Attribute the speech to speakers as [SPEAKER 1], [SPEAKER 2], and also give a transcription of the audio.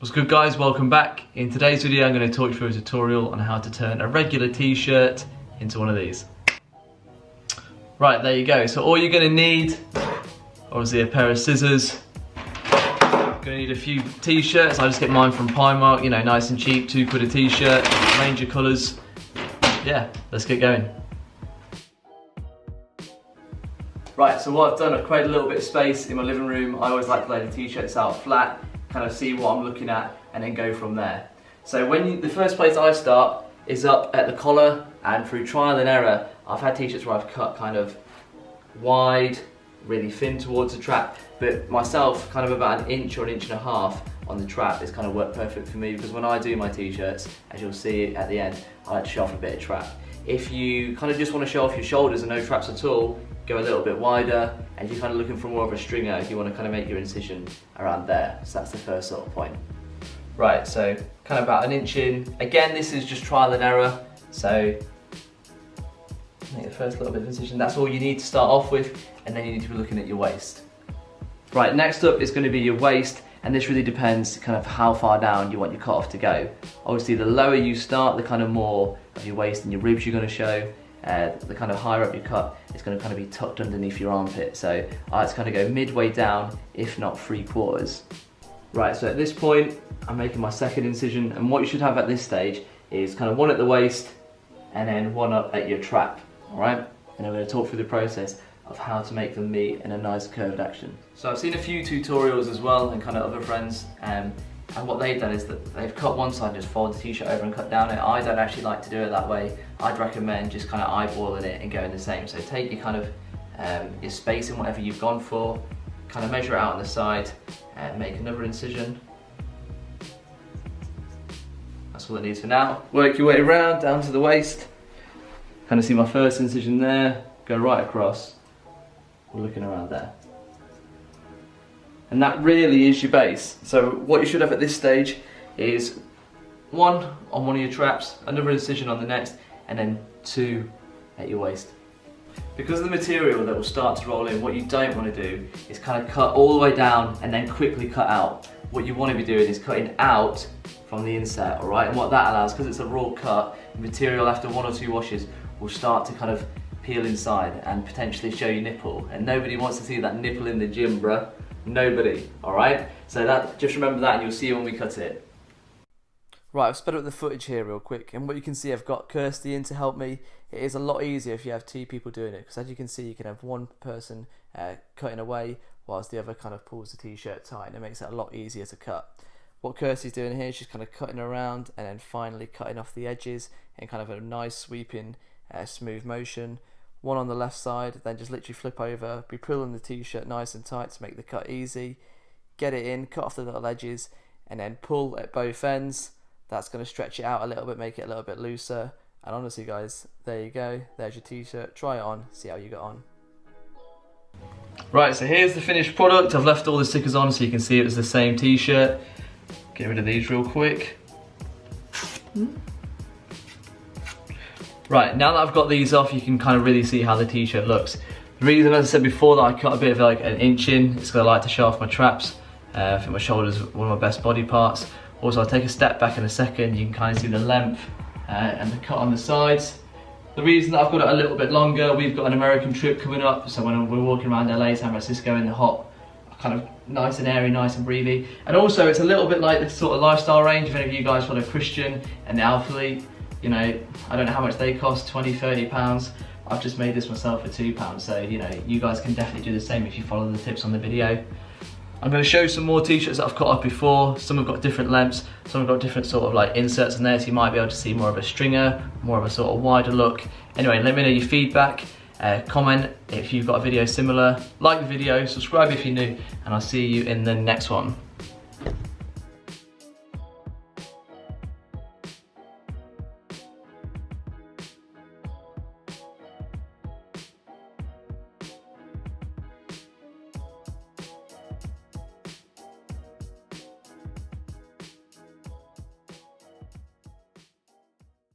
[SPEAKER 1] What's good guys, welcome back. In today's video I'm going to talk you through a tutorial on how to turn a regular t-shirt into one of these. Right, there you go. So all you're going to need, obviously a pair of scissors. Going to need a few t-shirts. I just get mine from Primark, you know, nice and cheap, £2 a t-shirt, range of colours. Yeah, let's get going. Right, so what I've done, I've created a little bit of space in my living room. I always like to lay the t-shirts out flat, kind of see what I'm looking at and then go from there. So the first place I start is up at the collar, and through trial and error I've had t-shirts where I've cut kind of wide, really thin towards the trap, but myself kind of about an inch or an inch and a half on the trap is kind of worked perfect for me, because when I do my t-shirts, as you'll see at the end, I like to show off a bit of trap. If you kind of just want to show off your shoulders and no traps at all, go a little bit wider, and if you're kind of looking for more of a stringer, if you want to kind of make your incision around there. So that's the first sort of point. Right, so kind of about an inch in. Again, this is just trial and error, so make the first little bit of incision. That's all you need to start off with, and then you need to be looking at your waist. Right, next up is going to be your waist, and this really depends kind of how far down you want your cut off to go. Obviously, the lower you start, the kind of more of your waist and your ribs you're going to show. The kind of higher up you cut, it's going to kind of be tucked underneath your armpit. So I like to kind of go midway down, if not 3/4. Right, so at this point, I'm making my second incision, and what you should have at this stage is kind of one at the waist, and then one up at your trap, all right? And I'm going to talk through the process of how to make them meet in a nice curved action. So I've seen a few tutorials as well, and kind of other friends, and what they've done is that they've cut one side, just fold the t-shirt over and cut down it. I don't actually like to do it that way. I'd recommend just kind of eyeballing it and going the same. So take your kind of your space in whatever you've gone for, kind of measure it out on the side, and make another incision. That's all it needs for now. Work your way around down to the waist. Kind of see my first incision there, go right across. We're looking around there. And that really is your base. So what you should have at this stage is one on one of your traps, another incision on the next, and then two at your waist. Because of the material that will start to roll in, what you don't want to do is kind of cut all the way down and then quickly cut out. What you want to be doing is cutting out from the inset, all right? And what that allows, because it's a raw cut, the material after one or two washes will start to kind of peel inside and potentially show your nipple. And nobody wants to see that nipple in the gym, bruh. Nobody, alright? So just remember that, and you'll see it when we cut it. Right, I've sped up the footage here real quick, and what you can see, I've got Kirsty in to help me. It is a lot easier if you have two people doing it, because as you can see, you can have one person cutting away whilst the other kind of pulls the t-shirt tight, and it makes it a lot easier to cut. What Kirsty's doing here is she's kind of cutting around and then finally cutting off the edges in kind of a nice sweeping smooth motion. One on the left side, then just literally flip over, be pulling the t-shirt nice and tight to make the cut easy, get it in, cut off the little edges, and then pull at both ends. That's going to stretch it out a little bit, make it a little bit looser. And honestly guys, there you go, there's your t-shirt, try it on, see how you got on. Right, so here's the finished product. I've left all the stickers on so you can see it was the same t-shirt. Get rid of these real quick. Right, now that I've got these off, you can kind of really see how the t-shirt looks. The reason, as I said before, that I cut a bit of like an inch in, is because I like to show off my traps. I think my shoulders are one of my best body parts. Also, I'll take a step back in a second, you can kind of see the length and the cut on the sides. The reason that I've got it a little bit longer, we've got an American trip coming up, so when we're walking around LA, San Francisco in the hot, kind of nice and airy, nice and breathy. And also, it's a little bit like this sort of lifestyle range. If any of you guys follow Christian and the Alphalete, you know, I don't know how much they cost, 20, 30 pounds. I've just made this myself for £2, so you know, you guys can definitely do the same if you follow the tips on the video. I'm going to show some more t-shirts that I've cut off before. Some have got different lengths, some have got different sort of like inserts in there, so you might be able to see more of a stringer, more of a sort of wider look. Anyway, let me know your feedback, comment if you've got a video similar, like the video, subscribe if you're new, and I'll see you in the next one.